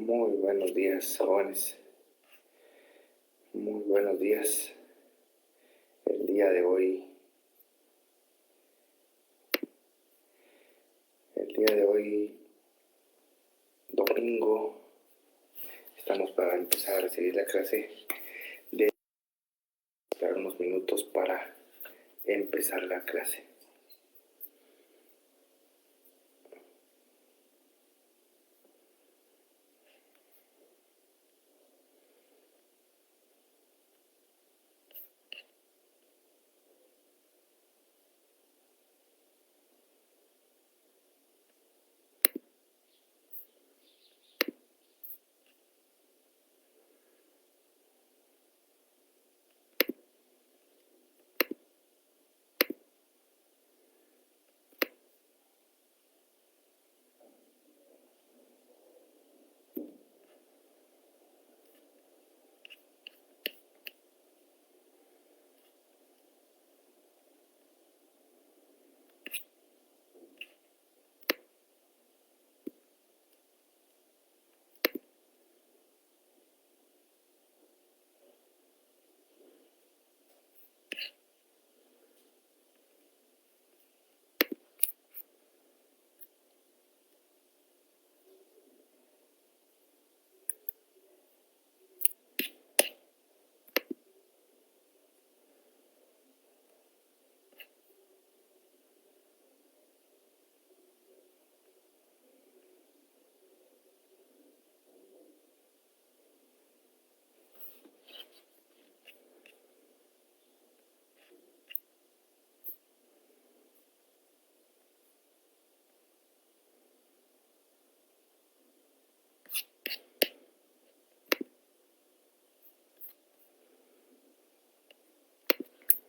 Muy buenos días, jóvenes. Muy buenos días. El día de hoy, domingo, estamos para empezar a recibir la clase. De esperar unos minutos para empezar la clase.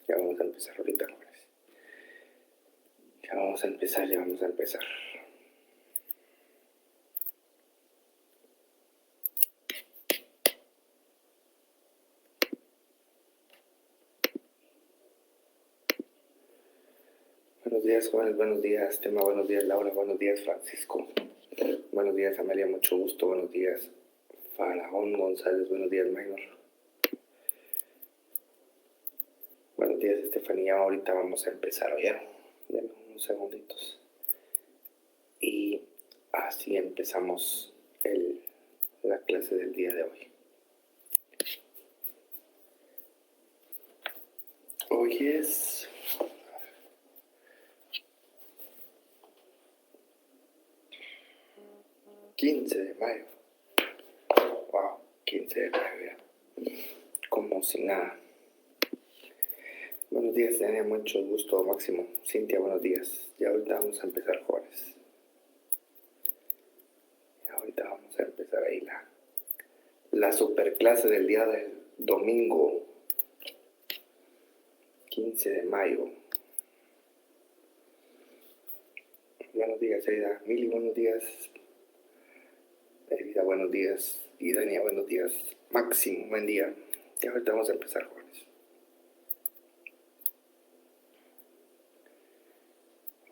Ya vamos a empezar ahorita, jóvenes. Ya vamos a empezar. Buenos días, jóvenes, buenos días, Tema, buenos días, Laura, buenos días, Francisco. Buenos días, Amelia, mucho gusto, buenos días, Faraón González, buenos días, Maynor. Buenos días, Estefanía, ahorita vamos a empezar, ¿oyeron? Denme unos segunditos. Y así empezamos la clase del día de hoy. Hoy es 15 de mayo. Wow, 15 de mayo ya. Como si nada. Buenos días, Dania, mucho gusto, Máximo. Cintia, buenos días. Ya ahorita vamos a empezar, jóvenes. Ya ahorita vamos a empezar ahí la superclase del día del domingo 15 de mayo. Buenos días, Aida. Mili, buenos días. Evita, buenos días. Y Dania, buenos días. Máximo, buen día. Ya ahorita vamos a empezar, jóvenes.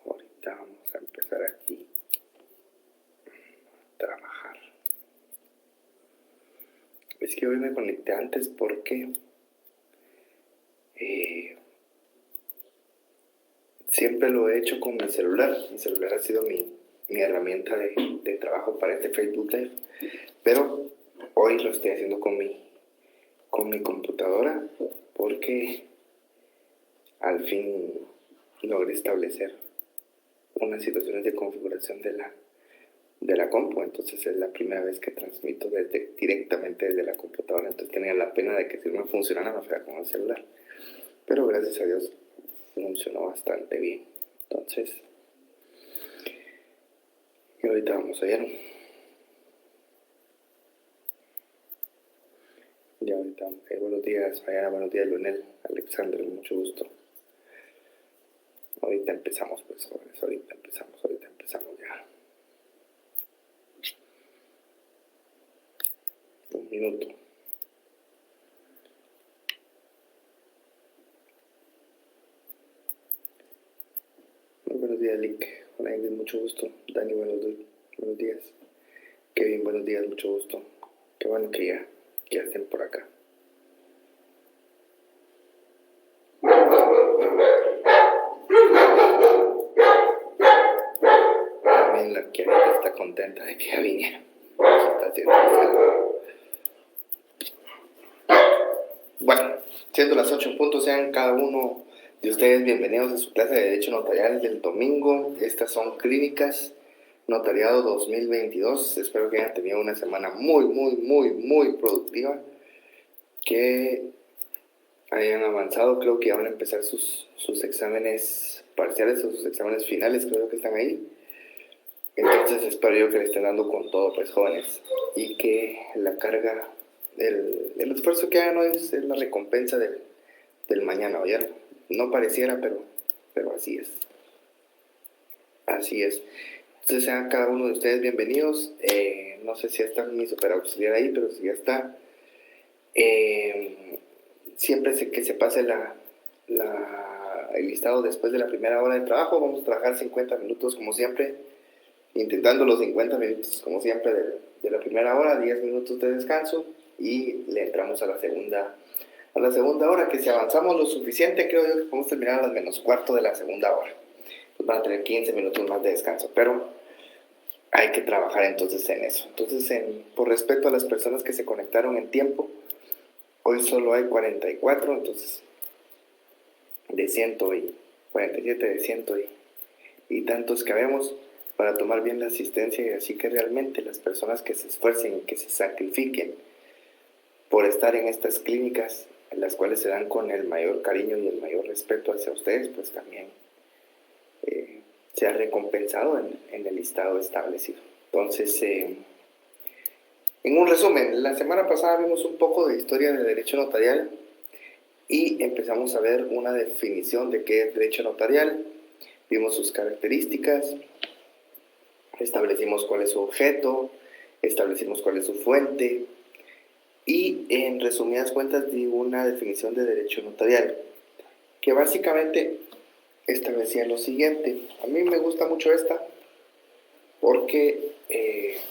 Ahorita vamos a empezar aquí a trabajar. Es que hoy me conecté antes porque siempre lo he hecho con mi celular. Mi celular ha sido mi herramienta de trabajo para este Facebook Live. Pero hoy lo estoy haciendo con mi computadora porque al fin logré establecer unas situaciones de configuración de la compu. Entonces es la primera vez que transmito directamente desde la computadora. Entonces tenía la pena de que si no me funcionara me fuera con el celular. Pero gracias a Dios funcionó bastante bien. Entonces, y ahorita vamos allá. Ya ahorita, buenos días, Mayana, buenos días, Leonel, Alexander, mucho gusto. Ahorita empezamos, pues, jóvenes, ahorita empezamos ya. Un minuto. Muy buenos días, Lick. Hola, Ingrid, mucho gusto. Dani, buenos días. Kevin, buenos días, mucho gusto. Qué bueno que ya estén por acá. También la que está contenta de que ya vinieron. Está haciendo algo. Bueno, siendo las 8 en punto, sean cada uno de ustedes bienvenidos a su clase de Derecho Notarial del domingo. Estas son clínicas Notariado 2022. Espero que hayan tenido una semana muy productiva. Que hayan avanzado. Creo que ya van a empezar sus exámenes parciales o sus exámenes finales. Creo que están ahí. Entonces espero yo que le estén dando con todo, pues, jóvenes. Y que la carga, el esfuerzo que hagan hoy es la recompensa del mañana, ¿oyeron? No pareciera, pero así es. Así es. Entonces sean cada uno de ustedes bienvenidos. No sé si está mi superauxiliar ahí, pero si ya está. Siempre que se pase el listado después de la primera hora de trabajo. Vamos a trabajar 50 minutos como siempre, intentando los 50 minutos como siempre de la primera hora, 10 minutos de descanso y le entramos a la segunda hora, que si avanzamos lo suficiente, creo yo que podemos terminar a las menos cuarto de la segunda hora. Pues van a tener 15 minutos más de descanso, pero hay que trabajar entonces en eso. Entonces, por respeto a las personas que se conectaron en tiempo, hoy solo hay 44, entonces de 147 de 100 y tantos que habemos para tomar bien la asistencia, y así que realmente las personas que se esfuercen y que se sacrifiquen por estar en estas clínicas, en las cuales se dan con el mayor cariño y el mayor respeto hacia ustedes, pues también se ha recompensado en el listado establecido. Entonces, en un resumen, la semana pasada vimos un poco de historia de derecho notarial y empezamos a ver una definición de qué es derecho notarial, vimos sus características, establecimos cuál es su objeto, establecimos cuál es su fuente y en resumidas cuentas di una definición de derecho notarial que básicamente establecía lo siguiente. A mí me gusta mucho esta porque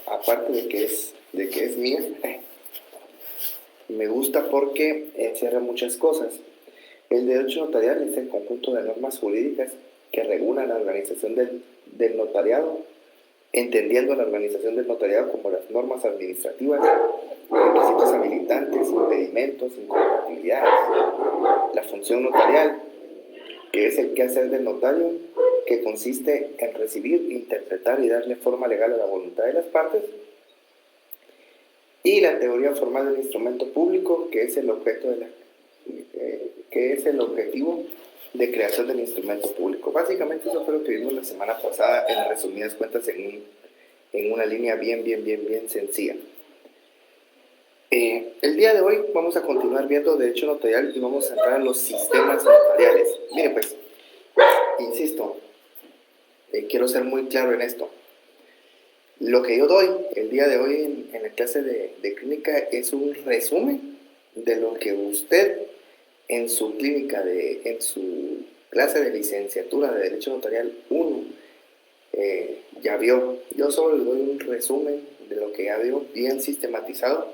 aparte de que es mía, me gusta porque encierra muchas cosas. El derecho notarial es el conjunto de normas jurídicas que regulan la organización del notariado, entendiendo la organización del notariado como las normas administrativas, requisitos habilitantes, impedimentos, incompatibilidades. La función notarial, que es el quehacer del notario, que consiste en recibir, interpretar y darle forma legal a la voluntad de las partes. Y la teoría formal del instrumento público, que es el objetivo de creación del instrumento público. Básicamente eso fue lo que vimos la semana pasada, en resumidas cuentas, en una línea bien sencilla. El día de hoy vamos a continuar viendo derecho notarial y vamos a entrar a los sistemas notariales. Mire pues, insisto, quiero ser muy claro en esto. Lo que yo doy el día de hoy en la clase de clínica es un resumen de lo que usted en su clínica, en su clase de licenciatura de Derecho Notarial 1 ya vio. Yo solo le doy un resumen de lo que ya vio, bien sistematizado,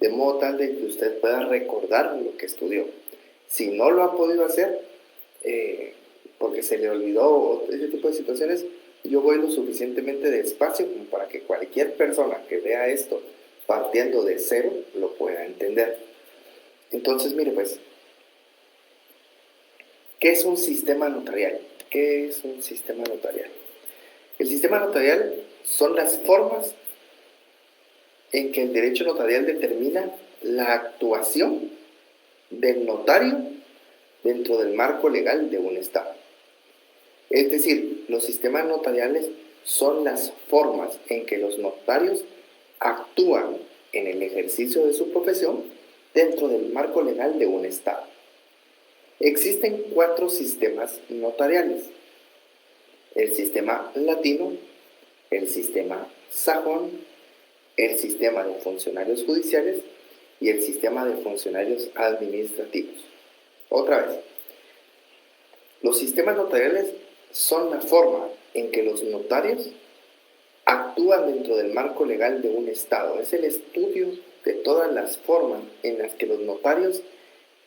de modo tal de que usted pueda recordar lo que estudió. Si no lo ha podido hacer, porque se le olvidó ese tipo de situaciones, yo voy lo suficientemente despacio como para que cualquier persona que vea esto partiendo de cero lo pueda entender. Entonces, mire pues, ¿qué es un sistema notarial? ¿Qué es un sistema notarial? El sistema notarial son las formas en que el derecho notarial determina la actuación del notario dentro del marco legal de un Estado. Es decir, los sistemas notariales son las formas en que los notarios actúan en el ejercicio de su profesión dentro del marco legal de un Estado. Existen 4 sistemas notariales: el sistema latino, el sistema sajón, el sistema de funcionarios judiciales y el sistema de funcionarios administrativos. Otra vez, los sistemas notariales son la forma en que los notarios actúan dentro del marco legal de un Estado. Es el estudio de todas las formas en las que los notarios,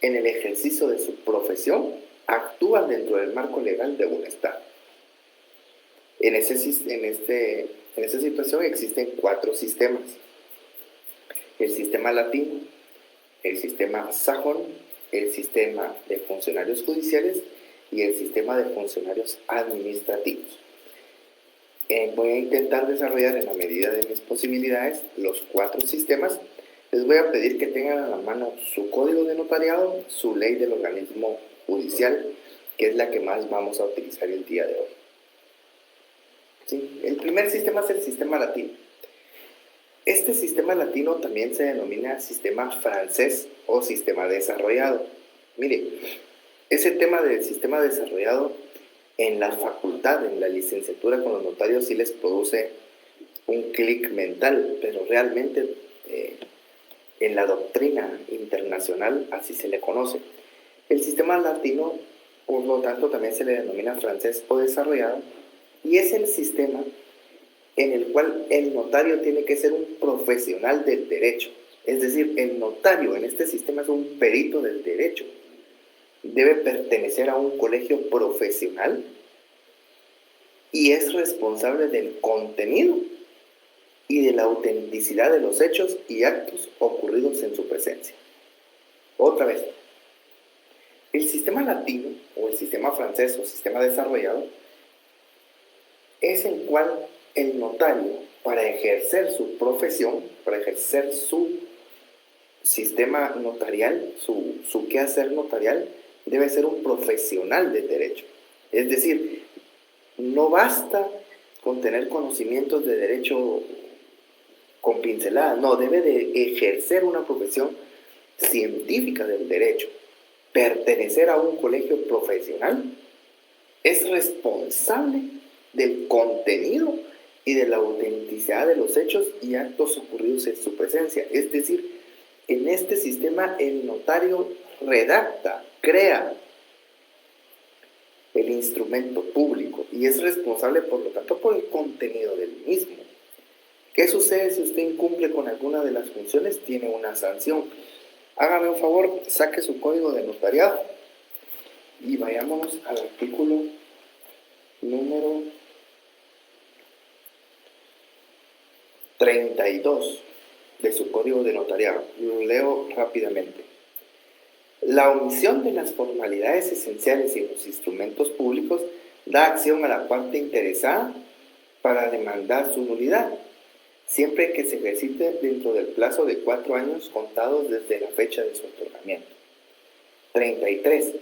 en el ejercicio de su profesión, actúan dentro del marco legal de un Estado. En esa situación existen 4 sistemas: el sistema latino, el sistema sajón, el sistema de funcionarios judiciales y el sistema de funcionarios administrativos. Voy a intentar desarrollar en la medida de mis posibilidades los 4 sistemas. Les voy a pedir que tengan a la mano su código de notariado, su ley del organismo judicial, que es la que más vamos a utilizar el día de hoy. ¿Sí? El primer sistema es el sistema latino. Este sistema latino también se denomina sistema francés o sistema desarrollado. Mire, ese tema del sistema desarrollado en la facultad, en la licenciatura con los notarios, sí les produce un clic mental, pero realmente en la doctrina internacional así se le conoce. El sistema latino, por lo tanto, también se le denomina francés o desarrollado, y es el sistema en el cual el notario tiene que ser un profesional del derecho. Es decir, el notario en este sistema es un perito del derecho. Debe pertenecer a un colegio profesional y es responsable del contenido y de la autenticidad de los hechos y actos ocurridos en su presencia. Otra vez, el sistema latino o el sistema francés o sistema desarrollado es el cual el notario, para ejercer su profesión, para ejercer su sistema notarial, su quehacer notarial, debe ser un profesional del derecho. Es decir, no basta con tener conocimientos de derecho con pinceladas, no, debe de ejercer una profesión científica del derecho, pertenecer a un colegio profesional, es responsable del contenido y de la autenticidad de los hechos y actos ocurridos en su presencia. Es decir, en este sistema el notario redacta, crea el instrumento público y es responsable, por lo tanto, por el contenido del mismo. ¿Qué sucede si usted incumple con alguna de las funciones? Tiene una sanción. Hágame un favor, saque su código de notariado y vayámonos al artículo número 32 de su código de notariado. Lo leo rápidamente. La omisión de las formalidades esenciales en los instrumentos públicos da acción a la parte interesada para demandar su nulidad, siempre que se ejercite dentro del plazo de 4 años contados desde la fecha de su otorgamiento. 33.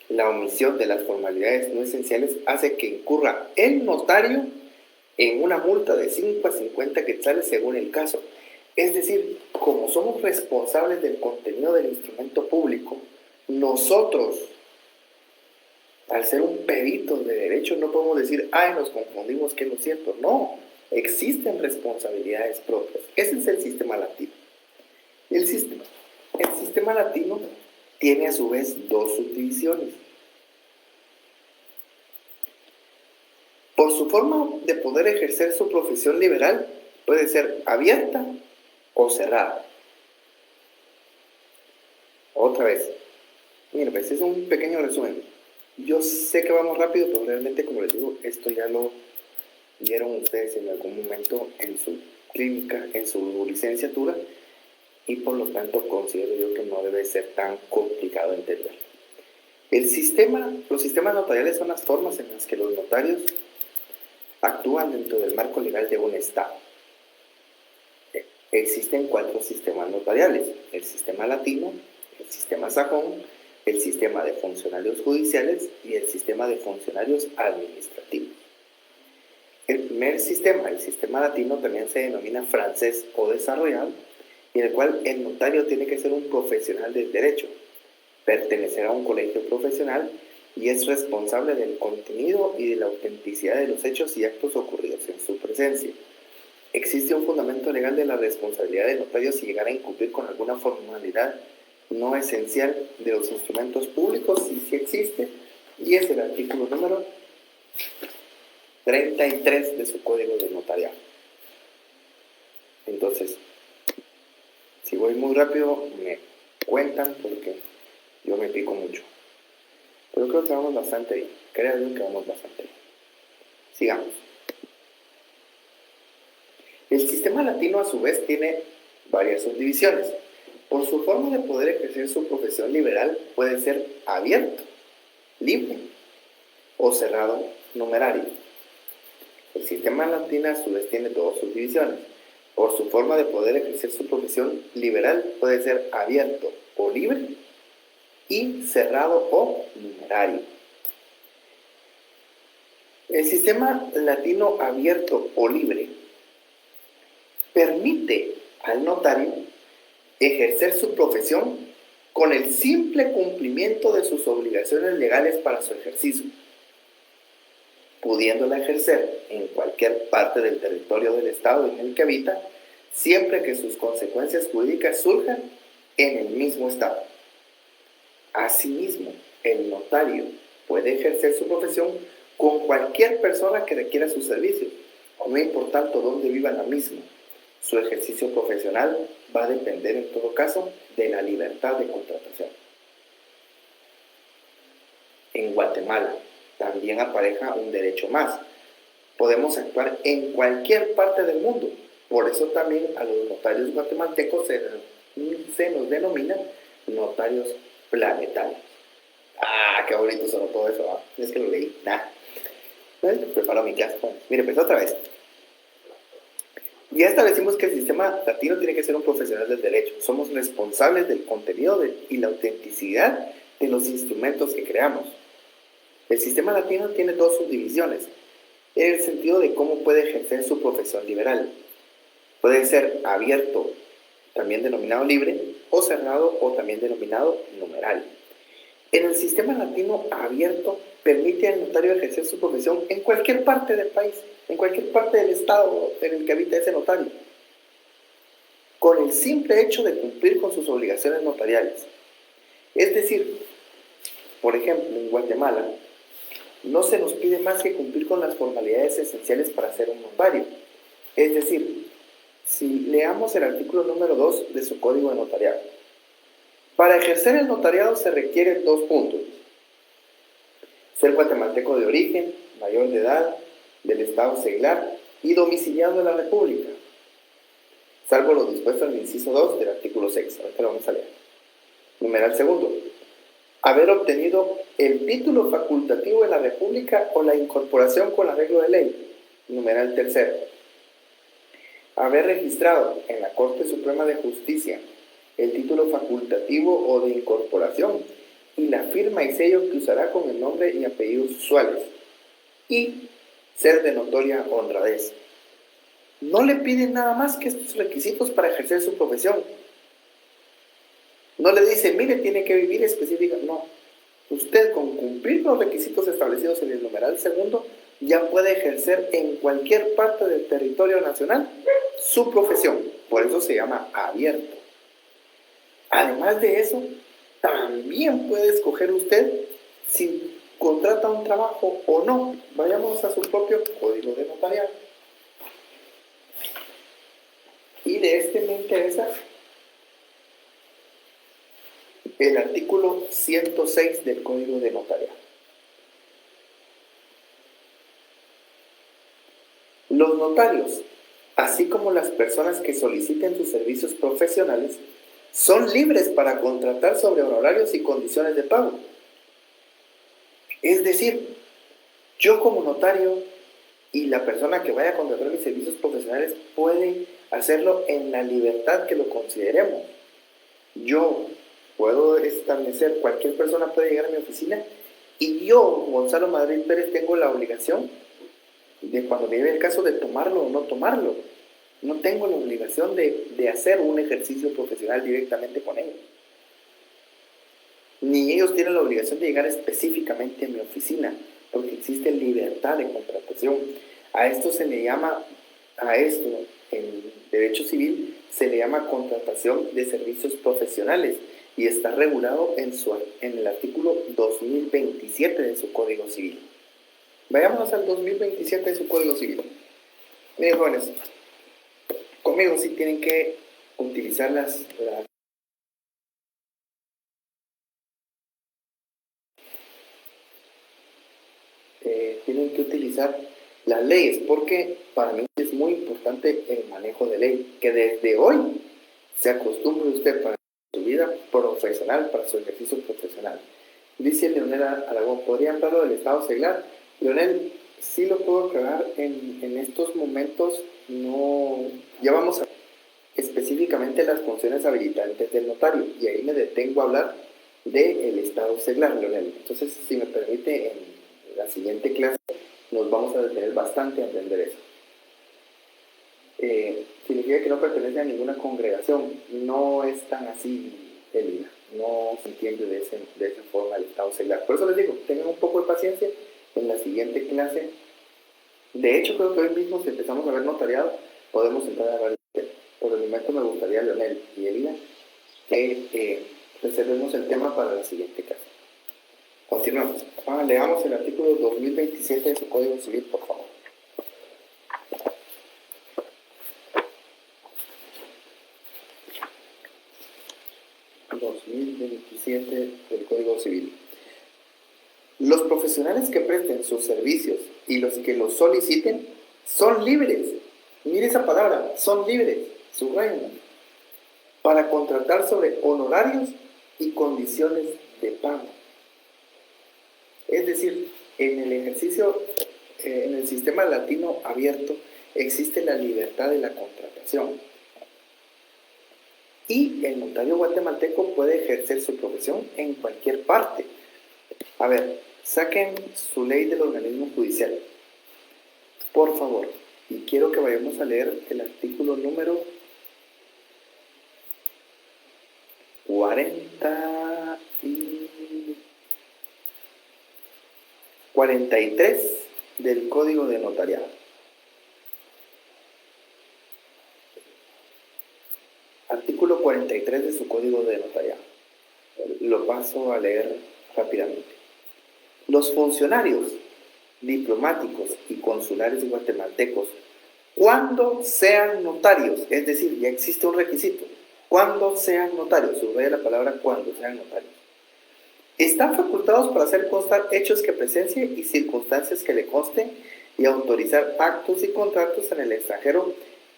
La omisión de las formalidades no esenciales hace que incurra el notario en una multa de 5 a 50 quetzales según el caso. Es decir, como somos responsables del contenido del instrumento público, nosotros, al ser un perito de derecho, no podemos decir, ay, nos confundimos, que no es cierto. No, existen responsabilidades propias. Ese es el sistema latino. El sistema latino tiene a su vez 2 subdivisiones. Por su forma de poder ejercer su profesión liberal, puede ser abierta o cerrada. Otra vez, miren, pues es un pequeño resumen. Yo sé que vamos rápido, pero realmente, como les digo, esto ya lo vieron ustedes en algún momento en su clínica, en su licenciatura, y por lo tanto considero yo que no debe ser tan complicado entender. Los sistemas notariales son las formas en las que los notarios actúan dentro del marco legal de un Estado. Existen 4 sistemas notariales: el sistema latino, el sistema sajón, el sistema de funcionarios judiciales y el sistema de funcionarios administrativos. El primer sistema, el sistema latino, también se denomina francés o desarrollado, en el cual el notario tiene que ser un profesional del derecho, pertenecer a un colegio profesional y es responsable del contenido y de la autenticidad de los hechos y actos ocurridos en su presencia. Existe un fundamento legal de la responsabilidad del notario si llegara a incumplir con alguna formalidad no esencial de los instrumentos públicos, y sí existe, y es el artículo número 33 de su código de notariado. Entonces, si voy muy rápido, me cuentan porque yo me pico mucho. Pero creo que vamos bastante bien. Creo que vamos bastante bien. Sigamos. El sistema latino, a su vez, tiene varias subdivisiones. Por su forma de poder ejercer su profesión liberal, puede ser abierto, libre o cerrado, numerario. El sistema latino, a su vez, tiene dos subdivisiones. Por su forma de poder ejercer su profesión liberal, puede ser abierto o libre y cerrado o numerario. El sistema latino abierto o libre permite al notario ejercer su profesión con el simple cumplimiento de sus obligaciones legales para su ejercicio, pudiéndola ejercer en cualquier parte del territorio del Estado en el que habita, siempre que sus consecuencias jurídicas surjan en el mismo Estado. Asimismo, el notario puede ejercer su profesión con cualquier persona que requiera sus servicios, no importando dónde viva la misma. Su ejercicio profesional va a depender en todo caso de la libertad de contratación. En Guatemala también apareja un derecho más. Podemos actuar en cualquier parte del mundo. Por eso también a los notarios guatemaltecos se nos denomina notarios planetarios. Ah, qué bonito sonó todo eso, ¿ah? Es que lo leí. Preparo mi clase. Mire, pues otra vez. Ya establecimos que el sistema latino tiene que ser un profesional del derecho. Somos responsables del contenido y la autenticidad de los instrumentos que creamos. El sistema latino tiene dos subdivisiones, en el sentido de cómo puede ejercer su profesión liberal. Puede ser abierto, también denominado libre, o cerrado, o también denominado numerario. En el sistema latino abierto, permite al notario ejercer su profesión en cualquier parte del país, en cualquier parte del estado en el que habita ese notario, con el simple hecho de cumplir con sus obligaciones notariales. Es decir, por ejemplo, en Guatemala, no se nos pide más que cumplir con las formalidades esenciales para ser un notario. Es decir, si leamos el artículo número 2 de su Código de Notariado, para ejercer el notariado se requieren 2 puntos: ser guatemalteco de origen, mayor de edad, del estado seglar y domiciliado en la República, salvo lo dispuesto en el inciso 2 del artículo 6. Ahorita lo vamos a leer. Numeral segundo: haber obtenido el título facultativo en la República o la incorporación con arreglo de ley. Numeral tercero: haber registrado en la Corte Suprema de Justicia el título facultativo o de incorporación y la firma y sello que usará con el nombre y apellidos usuales, y ser de notoria honradez. No le piden nada más que estos requisitos para ejercer su profesión. No le dice, mire, tiene que vivir específica. No. Usted, con cumplir los requisitos establecidos en el numeral segundo, ya puede ejercer en cualquier parte del territorio nacional su profesión. Por eso se llama abierto. Además de eso, también puede escoger usted si contrata un trabajo o no. Vayamos a su propio código de notariado. Y de este me interesa el artículo 106 del Código de Notariado. Los notarios, así como las personas que soliciten sus servicios profesionales, son libres para contratar sobre honorarios y condiciones de pago. Es decir, yo como notario y la persona que vaya a contratar mis servicios profesionales puede hacerlo en la libertad que lo consideremos. Yo puedo establecer, cualquier persona puede llegar a mi oficina y yo, Gonzalo Madrid Pérez, tengo la obligación de, cuando me lleve el caso, de tomarlo o no tomarlo. No tengo la obligación de hacer un ejercicio profesional directamente con ellos. Ni ellos tienen la obligación de llegar específicamente a mi oficina, porque existe libertad de contratación. A esto se le llama, en derecho civil, se le llama contratación de servicios profesionales y está regulado en el artículo 2027 de su Código Civil. Vayámonos al 2027 de su Código Civil. Miren, jóvenes, conmigo sí tienen que utilizar tienen que utilizar las leyes, porque para mí es muy importante el manejo de ley, que desde hoy se acostumbre usted para su vida profesional, para su ejercicio profesional. Dice Leonel Aragón, ¿podría hablarlo del estado seglar? Leonel, sí lo puedo aclarar en estos momentos, no, ya vamos a ver específicamente las funciones habilitantes del notario, y ahí me detengo a hablar del estado seglar, Leonel. Entonces, si me permite, en la siguiente clase nos vamos a detener bastante a entender eso. Significa que no pertenece a ninguna congregación, no es tan así, Elina, no se entiende de esa forma el estado seglar. Por eso les digo, tengan un poco de paciencia, en la siguiente clase, de hecho creo que hoy mismo si empezamos a ver notariado, podemos entrar a ver. Por el momento me gustaría, Leonel y Elina, que reservemos el tema para la siguiente clase. Continuamos. Leamos el artículo 2027 de su Código Civil, por favor. 2027 del Código Civil. Los profesionales que presten sus servicios y los que los soliciten son libres. Mire esa palabra, son libres, subrayen, para contratar sobre honorarios y condiciones de pago. Es decir, en el ejercicio, en el sistema latino abierto, existe la libertad de la contratación. Y el notario guatemalteco puede ejercer su profesión en cualquier parte. A ver, saquen su ley del organismo judicial, por favor. Y quiero que vayamos a leer el artículo número 43 del Código de Notariado. Artículo 43 de su Código de Notariado. Lo paso a leer rápidamente. Los funcionarios diplomáticos y consulares guatemaltecos, cuando sean notarios, es decir, ya existe un requisito, cuando sean notarios, subraya la palabra cuando sean notarios, están facultados para hacer constar hechos que presencie y circunstancias que le consten y autorizar actos y contratos en el extranjero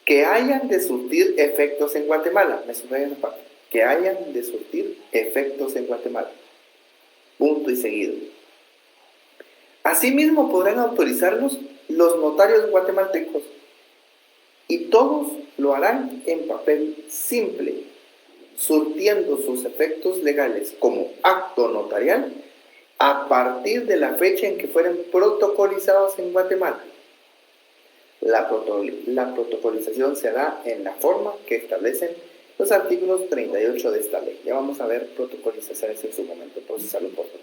que hayan de surtir efectos en Guatemala. Me subraya esa parte, que hayan de surtir efectos en Guatemala. Punto y seguido. Asimismo podrán autorizarlos los notarios guatemaltecos, y todos lo harán en papel simple, surtiendo sus efectos legales como acto notarial a partir de la fecha en que fueren protocolizados en Guatemala. La protocolización se hará en la forma que establecen los artículos 38 de esta ley. Ya vamos a ver protocolizaciones en su momento, procesarlo por todo.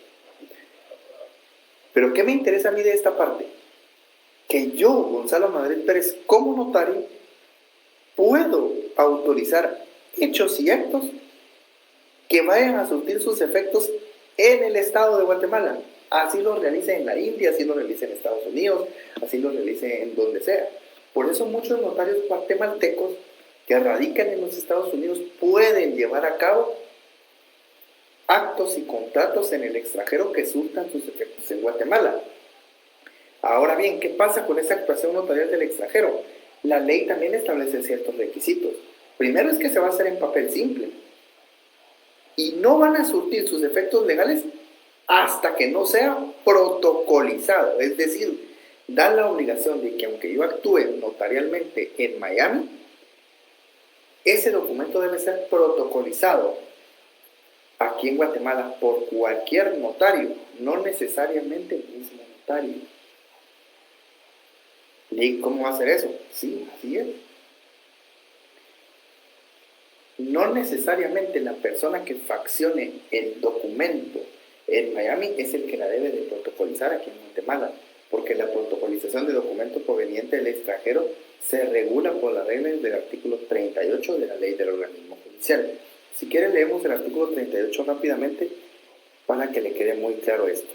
Pero ¿qué me interesa a mí de esta parte? Que yo, Gonzalo Madrid Pérez, como notario, puedo autorizar hechos y actos que vayan a surtir sus efectos en el estado de Guatemala. Así lo realice en la India, así lo realice en Estados Unidos, así lo realice en donde sea. Por eso muchos notarios guatemaltecos que radican en los Estados Unidos pueden llevar a cabo actos y contratos en el extranjero que surtan sus efectos en Guatemala. Ahora bien, ¿qué pasa con esa actuación notarial del extranjero? La ley también establece ciertos requisitos. Primero es que se va a hacer en papel simple y no van a surtir sus efectos legales hasta que no sea protocolizado. Es decir, da la obligación de que aunque yo actúe notarialmente en Miami, ese documento debe ser protocolizado aquí en Guatemala por cualquier notario, no necesariamente el mismo notario. ¿Y cómo va a hacer eso? Sí, así es. No necesariamente la persona que faccione el documento en Miami es el que la debe de protocolizar aquí en Guatemala, porque la protocolización de documento proveniente del extranjero se regula por las reglas del artículo 38 de la Ley del Organismo Judicial. Si quiere leemos el artículo 38 rápidamente para que le quede muy claro esto.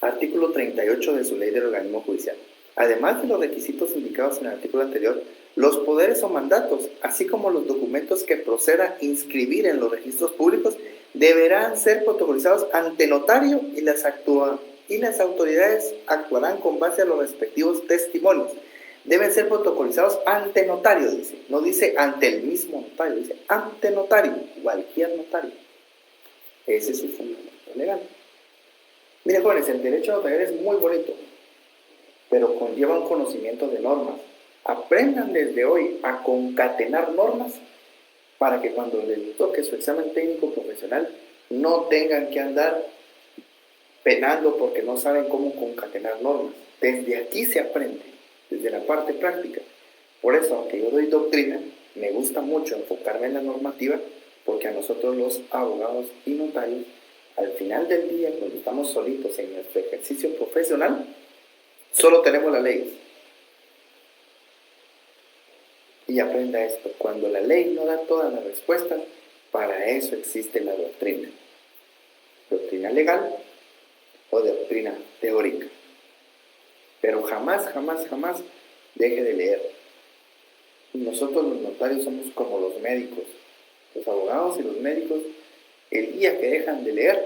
Artículo 38 de su Ley del Organismo Judicial. Además de los requisitos indicados en el artículo anterior, los poderes o mandatos, así como los documentos que proceda a inscribir en los registros públicos, deberán ser protocolizados ante notario y las autoridades actuarán con base a los respectivos testimonios. Deben ser protocolizados ante notario, dice. No dice ante el mismo notario, dice ante notario, cualquier notario. Ese es su fundamento legal. Miren, jóvenes, el derecho notarial es muy bonito, pero conlleva un conocimiento de normas. Aprendan desde hoy a concatenar normas para que cuando les toque su examen técnico profesional no tengan que andar penando porque no saben cómo concatenar normas. Desde aquí se aprende, desde la parte práctica. Por eso, aunque yo doy doctrina, me gusta mucho enfocarme en la normativa, porque a nosotros los abogados y notarios, al final del día, cuando estamos solitos en nuestro ejercicio profesional, solo tenemos las leyes. Y aprenda esto, cuando la ley no da todas las respuestas, para eso existe la doctrina. Doctrina legal o doctrina teórica. Pero jamás, jamás, jamás deje de leer. Nosotros los notarios somos como los médicos. Los abogados y los médicos, el día que dejan de leer,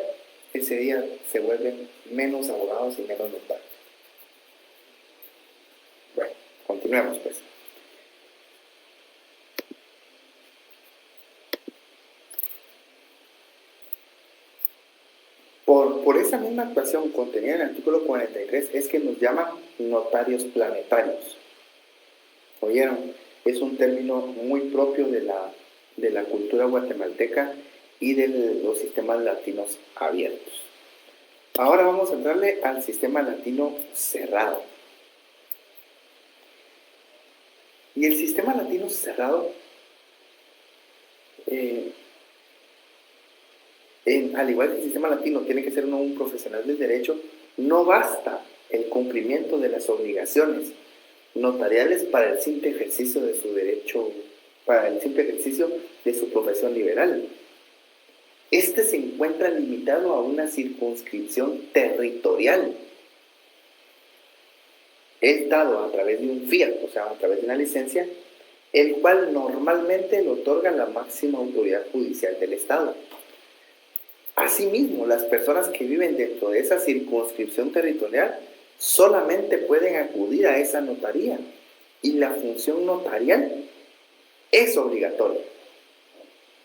ese día se vuelven menos abogados y menos notarios. Bueno, continuemos pues. Por esa misma actuación contenida en el artículo 43 es que nos llaman notarios planetarios. ¿Oyeron? Es un término muy propio de la cultura guatemalteca y de los sistemas latinos abiertos. Ahora vamos a entrarle al sistema latino cerrado. Y el sistema latino cerrado, al igual que el sistema latino tiene que ser un profesional del derecho, no basta el cumplimiento de las obligaciones notariales para el simple ejercicio de su derecho, para el simple ejercicio de su profesión liberal. Este se encuentra limitado a una circunscripción territorial. Es dado a través de un fiat, o sea, a través de una licencia, el cual normalmente le otorga la máxima autoridad judicial del Estado. Asimismo, las personas que viven dentro de esa circunscripción territorial solamente pueden acudir a esa notaría y la función notarial es obligatoria.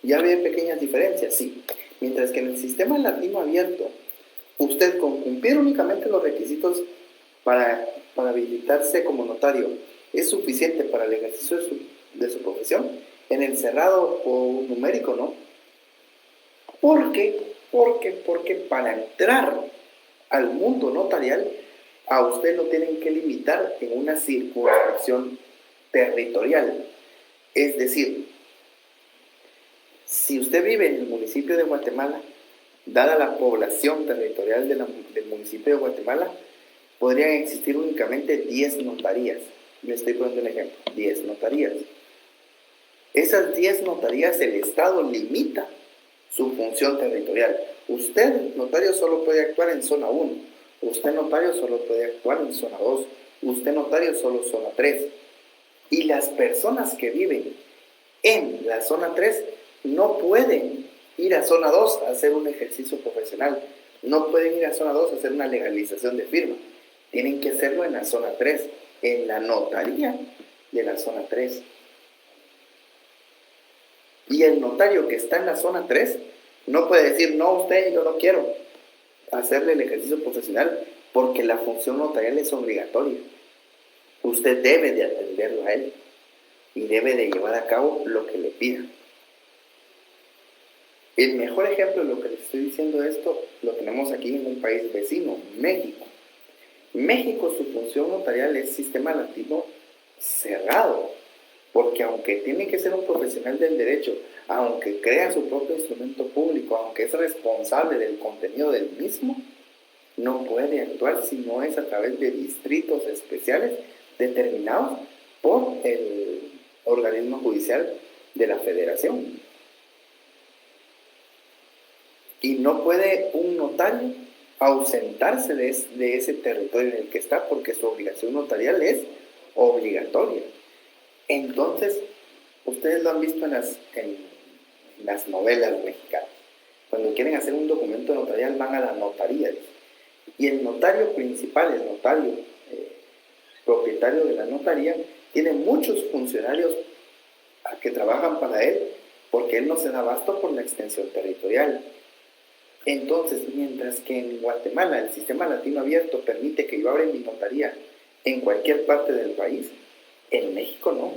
¿Ya ve pequeñas diferencias? Sí. Mientras que en el sistema latino abierto, usted con cumplir únicamente los requisitos para habilitarse como notario es suficiente para el ejercicio de su profesión. En el cerrado o numérico, ¿no? Porque para entrar al mundo notarial, a usted lo tienen que limitar en una circunscripción territorial. Es decir, si usted vive en el municipio de Guatemala, dada la población territorial del municipio de Guatemala, podrían existir únicamente 10 notarías. Le estoy poniendo un ejemplo, 10 notarías. Esas 10 notarías, el Estado limita su función territorial. Usted, notario, solo puede actuar en zona 1. Usted, notario, solo puede actuar en zona 2. Usted, notario, solo zona 3. Y las personas que viven en la zona 3 no pueden ir a zona 2 a hacer un ejercicio profesional. No pueden ir a zona 2 a hacer una legalización de firma. Tienen que hacerlo en la zona 3, en la notaría de la zona 3. Y el notario que está en la zona 3 no puede decir, no, usted, yo no quiero hacerle el ejercicio profesional porque la función notarial es obligatoria. Usted debe de atenderlo a él y debe de llevar a cabo lo que le pida. El mejor ejemplo de lo que les estoy diciendo esto lo tenemos aquí en un país vecino, México. México, su función notarial es sistema latino cerrado, porque aunque tiene que ser un profesional del derecho, aunque crea su propio instrumento público, aunque es responsable del contenido del mismo, no puede actuar si no es a través de distritos especiales determinados por el organismo judicial de la federación. Y no puede un notario ausentarse de ese territorio en el que está, porque su obligación notarial es obligatoria. Entonces, ustedes lo han visto en las novelas mexicanas. Cuando quieren hacer un documento notarial van a la notaría. Y el notario principal, el notario propietario de la notaría, tiene muchos funcionarios que trabajan para él, porque él no se da abasto por la extensión territorial. Entonces, mientras que en Guatemala el sistema latino abierto permite que yo abra mi notaría en cualquier parte del país, en México no.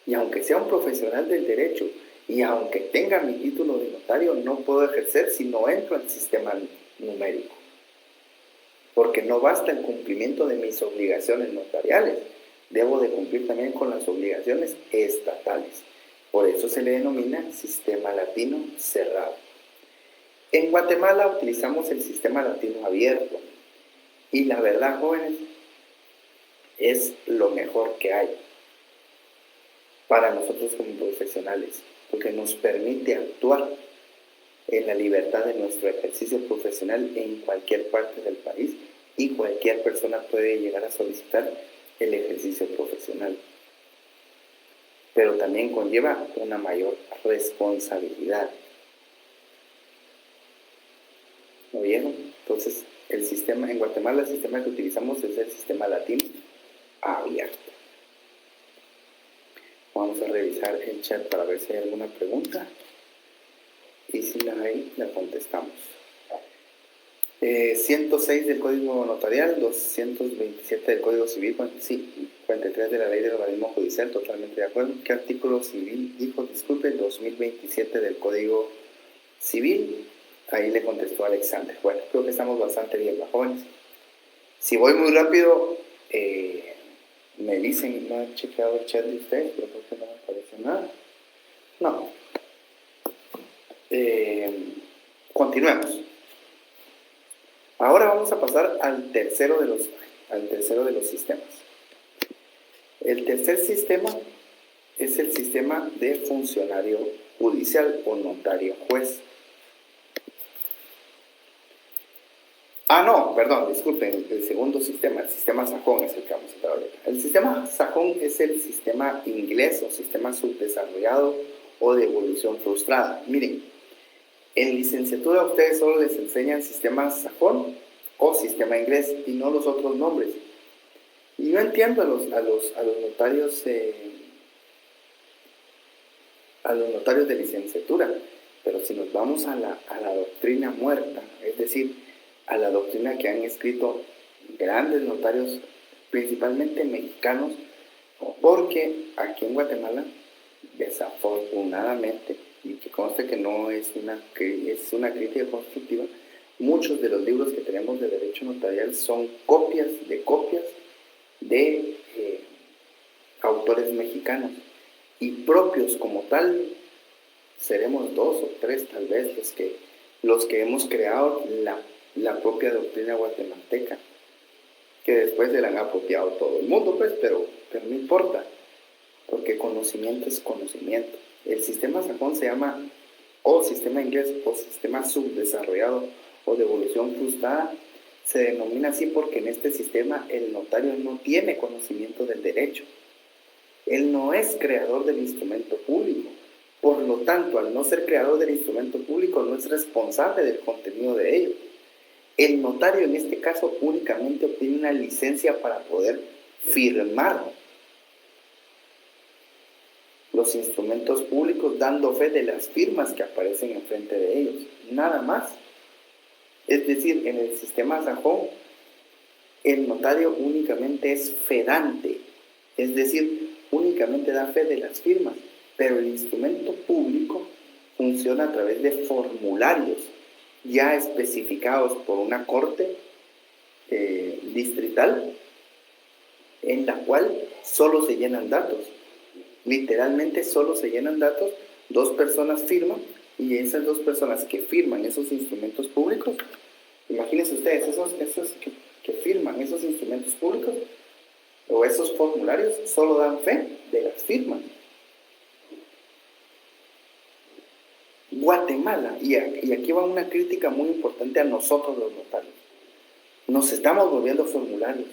Y aunque sea un profesional del derecho y aunque tenga mi título de notario, no puedo ejercer si no entro al sistema numérico. Porque no basta el cumplimiento de mis obligaciones notariales, debo de cumplir también con las obligaciones estatales. Por eso se le denomina sistema latino cerrado. En Guatemala utilizamos el sistema latino abierto y la verdad, jóvenes, es lo mejor que hay para nosotros como profesionales, porque nos permite actuar en la libertad de nuestro ejercicio profesional en cualquier parte del país y cualquier persona puede llegar a solicitar el ejercicio profesional. Pero también conlleva una mayor responsabilidad. ¿No vieron? Entonces, el sistema en Guatemala, el sistema que utilizamos es el sistema latino abierto. Vamos a revisar el chat para ver si hay alguna pregunta. Y si la hay, la contestamos. 106 del Código Notarial, 227 del Código Civil, sí, 43 de la Ley del Organismo Judicial, totalmente de acuerdo. ¿Qué artículo civil dijo? Disculpe, 2027 del Código Civil. Ahí le contestó Alexander. Bueno, creo que estamos bastante bien, jóvenes. Si voy muy rápido, me dicen, no he chequeado el chat de ustedes, pero creo que no me aparece nada. No. Continuemos. Ahora vamos a pasar al tercero de los sistemas. El tercer sistema es el sistema de funcionario judicial o notario juez. Disculpen, el segundo sistema, el sistema sajón es el que vamos a hablar ahorita. El sistema sajón es el sistema inglés o sistema subdesarrollado o de evolución frustrada. Miren, en licenciatura a ustedes solo les enseñan sistema sajón o sistema inglés y no los otros nombres. Y yo entiendo a los notarios de licenciatura, pero si nos vamos a la doctrina muerta, es decir, a la doctrina que han escrito grandes notarios, principalmente mexicanos, porque aquí en Guatemala, desafortunadamente, y que conste que no es una crítica constructiva, muchos de los libros que tenemos de derecho notarial son copias de autores mexicanos, y propios como tal, seremos 2 o 3 tal vez los que hemos creado la propia doctrina guatemalteca, que después se la han apropiado todo el mundo, pues, pero no importa, porque conocimiento es conocimiento. El sistema sajón se llama o sistema inglés o sistema subdesarrollado o de evolución frustrada. Se denomina así porque en este sistema el notario no tiene conocimiento del derecho. Él no es creador del instrumento público. Por lo tanto, al no ser creador del instrumento público, no es responsable del contenido de ello. El notario en este caso únicamente obtiene una licencia para poder firmar los instrumentos públicos, dando fe de las firmas que aparecen enfrente de ellos, nada más. Es decir, en el sistema sajón, el notario únicamente es fedante, es decir, únicamente da fe de las firmas, pero el instrumento público funciona a través de formularios ya especificados por una corte distrital, en la cual solo se llenan datos. Literalmente solo se llenan datos, 2 personas firman, y esas 2 personas que firman esos instrumentos públicos, imagínense ustedes, esos que firman esos instrumentos públicos o esos formularios solo dan fe de las firmas. Guatemala, y aquí va una crítica muy importante a nosotros los notarios. Nos estamos volviendo formularios.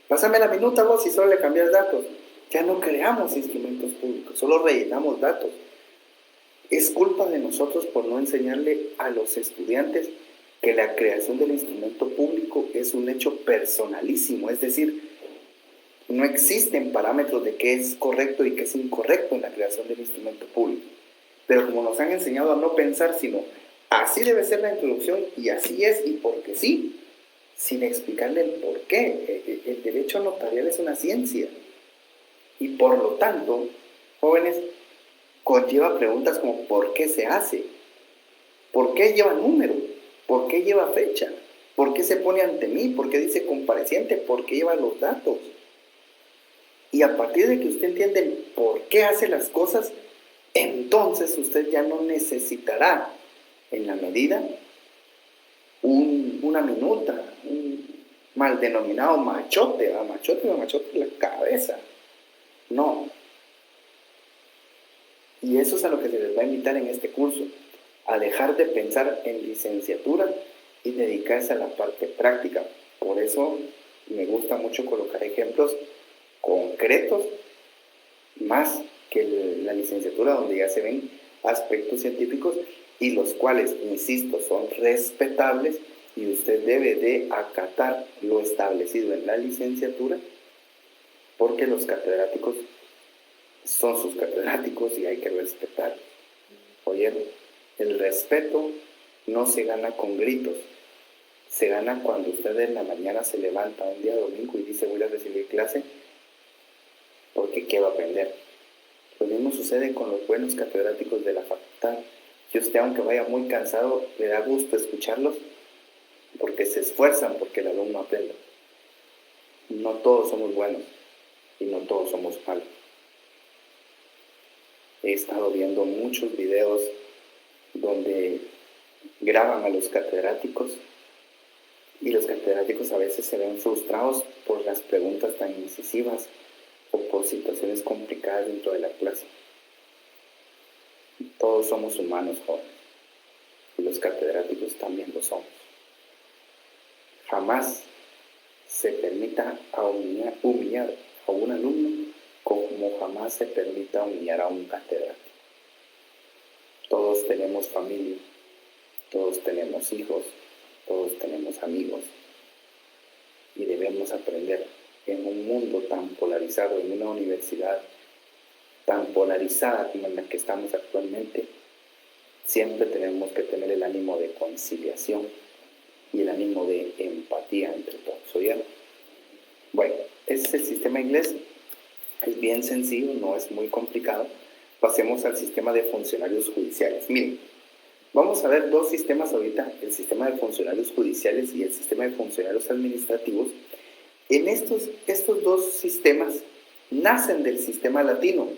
Pásame la minuta vos y solo le cambias datos. Ya no creamos instrumentos públicos, solo rellenamos datos. Es culpa de nosotros por no enseñarle a los estudiantes que la creación del instrumento público es un hecho personalísimo, es decir, no existen parámetros de qué es correcto y qué es incorrecto en la creación del instrumento público. Pero como nos han enseñado a no pensar, sino así debe ser la introducción y así es y porque sí, sin explicarle el por qué. El derecho notarial es una ciencia y por lo tanto, jóvenes, conlleva preguntas como ¿por qué se hace? ¿Por qué lleva número? ¿Por qué lleva fecha? ¿Por qué se pone ante mí? ¿Por qué dice compareciente? ¿Por qué lleva los datos? Y a partir de que usted entiende el por qué hace las cosas, entonces usted ya no necesitará, en la medida, una minuta, un mal denominado machote en la cabeza. No. Y eso es a lo que se les va a invitar en este curso, a dejar de pensar en licenciatura y dedicarse a la parte práctica. Por eso me gusta mucho colocar ejemplos concretos, más que la licenciatura, donde ya se ven aspectos científicos y los cuales, insisto, son respetables y usted debe de acatar lo establecido en la licenciatura, porque los catedráticos son sus catedráticos y hay que respetarlos. ¿Oyeron? El respeto no se gana con gritos, se gana cuando usted en la mañana se levanta un día domingo y dice voy a recibir clase porque quiero aprender. Lo mismo sucede con los buenos catedráticos de la facultad. Y usted, aunque vaya muy cansado, le da gusto escucharlos porque se esfuerzan porque el alumno aprenda. No todos somos buenos y no todos somos malos. He estado viendo muchos videos donde graban a los catedráticos y los catedráticos a veces se ven frustrados por las preguntas tan incisivas o por situaciones complicadas dentro de la clase. Todos somos humanos, jóvenes, y los catedráticos también lo somos. Jamás se permita humillar a un alumno como jamás se permita humillar a un catedrático. Todos tenemos familia, todos tenemos hijos, todos tenemos amigos y debemos aprender en un mundo tan polarizado, en una universidad tan polarizada como en la que estamos actualmente. Siempre tenemos que tener el ánimo de conciliación y el ánimo de empatía entre todos. ¿Oyeron? Bueno, ese es el sistema inglés. Es bien sencillo, no es muy complicado. Pasemos al sistema de funcionarios judiciales. Miren, vamos a ver dos sistemas ahorita, el sistema de funcionarios judiciales y el sistema de funcionarios administrativos. En estos dos sistemas nacen del sistema latino,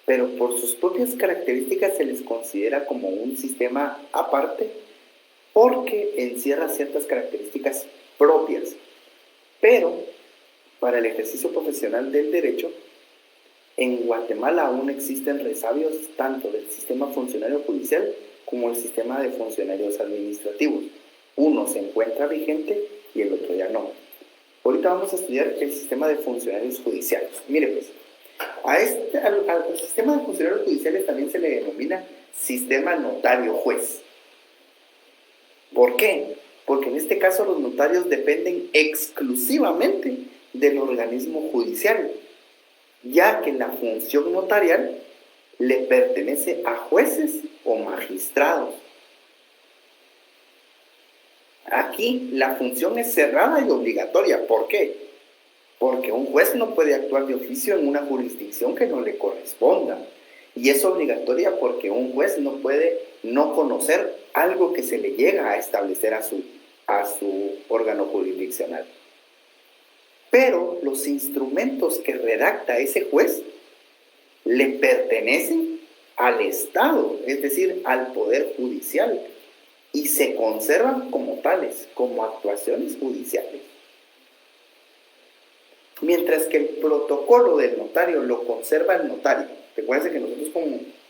pero por sus propias características se les considera como un sistema aparte porque encierra ciertas características propias. Pero para el ejercicio profesional del derecho, en Guatemala aún existen resabios tanto del sistema funcionario judicial como el sistema de funcionarios administrativos. Uno se encuentra vigente y el otro ya no. Ahorita vamos a estudiar el sistema de funcionarios judiciales. Mire pues, al sistema de funcionarios judiciales también se le denomina sistema notario-juez. ¿Por qué? Porque en este caso los notarios dependen exclusivamente del organismo judicial, ya que la función notarial le pertenece a jueces o magistrados. Aquí la función es cerrada y obligatoria. ¿Por qué? Porque un juez no puede actuar de oficio en una jurisdicción que no le corresponda. Y es obligatoria porque un juez no puede no conocer algo que se le llega a establecer a su órgano jurisdiccional. Pero los instrumentos que redacta ese juez le pertenecen al Estado, es decir, al Poder Judicial, y se conservan como tales, como actuaciones judiciales. Mientras que el protocolo del notario lo conserva el notario. Recuerden que nosotros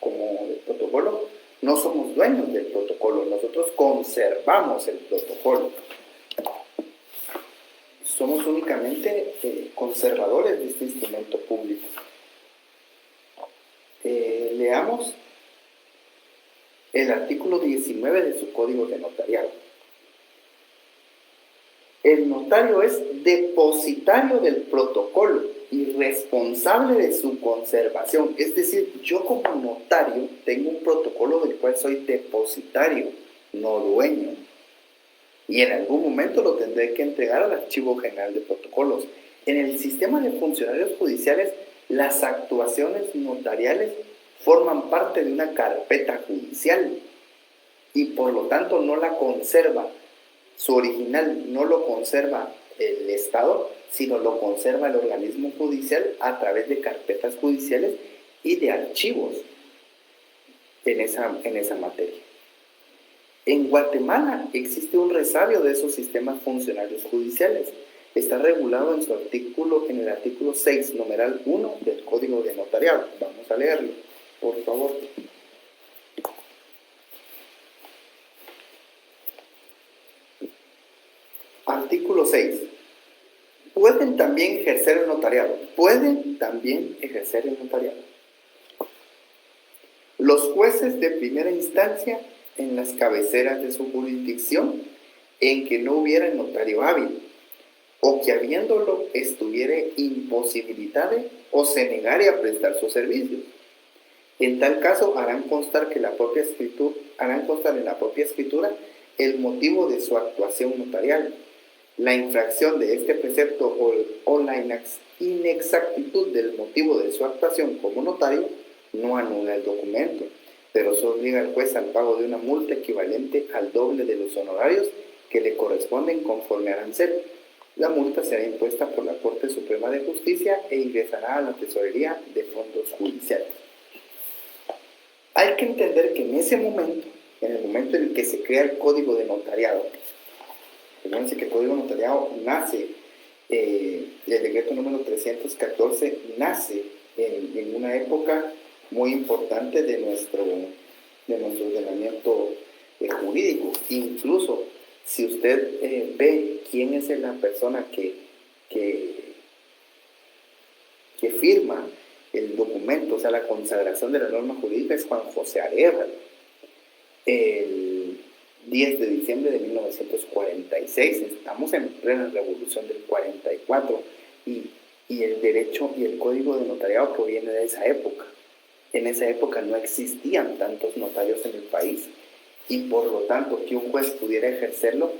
como el protocolo no somos dueños del protocolo, nosotros conservamos el protocolo. somos únicamente conservadores de este instrumento público. Leamos el artículo 19 de su Código de Notariado. El notario es depositario del protocolo y responsable de su conservación. Es decir, yo como notario tengo un protocolo del cual soy depositario, no dueño. Y en algún momento lo tendré que entregar al Archivo General de Protocolos. En el sistema de funcionarios judiciales, las actuaciones notariales forman parte de una carpeta judicial y por lo tanto no la conserva. Su original no lo conserva el Estado, sino lo conserva el organismo judicial a través de carpetas judiciales y de archivos en esa materia. En Guatemala existe un resabio de esos sistemas funcionarios judiciales. Está regulado en el artículo 6, numeral 1 del Código de Notariado. Vamos a leerlo, por favor. Artículo 6. Pueden también ejercer el notariado. Los jueces de primera instancia en las cabeceras de su jurisdicción en que no hubiera notario hábil, o que habiéndolo estuviera imposibilitado o se negare a prestar sus servicios. En tal caso harán constar en la propia escritura el motivo de su actuación notarial. La infracción de este precepto o la inexactitud del motivo de su actuación como notario no anula el documento, pero se obliga al juez al pago de una multa equivalente al doble de los honorarios que le corresponden conforme arancel. La multa será impuesta por la Corte Suprema de Justicia e ingresará a la Tesorería de Fondos Judiciales. Hay que entender que en ese momento, en el momento en el que se crea el Código de Notariado, fíjense que el Código de Notariado nace, el decreto número 314 nace en una época muy importante de nuestro ordenamiento jurídico. Incluso, si usted ve quién es la persona que firma el documento, o sea, la consagración de la norma jurídica, es Juan José Arévalo. El 10 de diciembre de 1946, estamos en plena revolución del 44, y el derecho y el Código de Notariado proviene de esa época. En esa época no existían tantos notarios en el país, y por lo tanto que un juez pudiera ejercerlo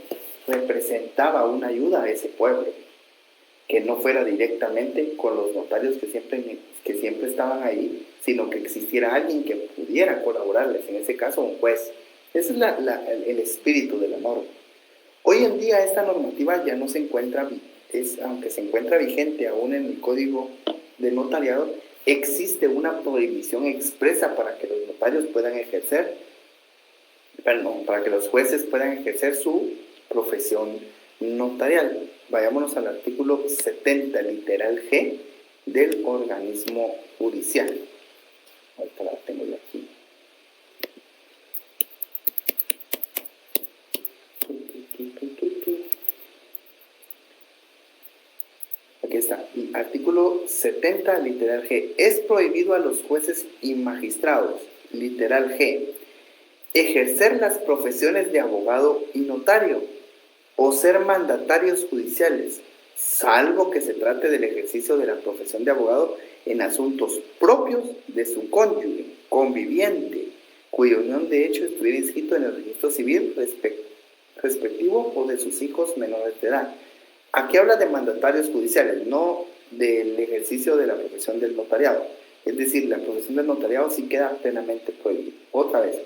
representaba una ayuda a ese pueblo, que no fuera directamente con los notarios que siempre estaban ahí, sino que existiera alguien que pudiera colaborarles, en ese caso un juez. Ese es el espíritu de la norma. Hoy en día esta normativa ya no se encuentra, aunque se encuentra vigente aún en el Código de Notariado, existe una prohibición expresa para que los notarios para que los jueces puedan ejercer su profesión notarial. Vayámonos al artículo 70, literal G, del organismo judicial. Ahorita la tengo yo aquí. Aquí está. Artículo 70, literal G. Es prohibido a los jueces y magistrados, literal G, ejercer las profesiones de abogado y notario o ser mandatarios judiciales, salvo que se trate del ejercicio de la profesión de abogado en asuntos propios de su cónyuge, conviviente, cuya unión de hecho estuviera inscrito en el registro civil respectivo o de sus hijos menores de edad. Aquí habla de mandatarios judiciales, no del ejercicio de la profesión del notariado. Es decir, la profesión del notariado sí queda plenamente prohibida. Otra vez,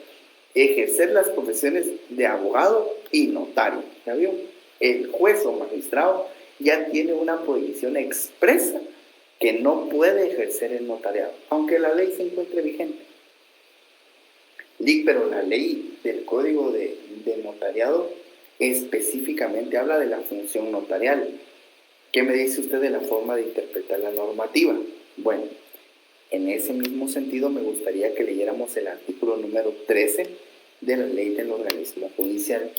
ejercer las profesiones de abogado y notario. ¿Ya vio? El juez o magistrado ya tiene una prohibición expresa que no puede ejercer el notariado, aunque la ley se encuentre vigente. Pero la ley del Código de Notariado específicamente habla de la función notarial. ¿Qué me dice usted de la forma de interpretar la normativa? Bueno, en ese mismo sentido me gustaría que leyéramos el artículo número 13 de la ley del organismo judicial.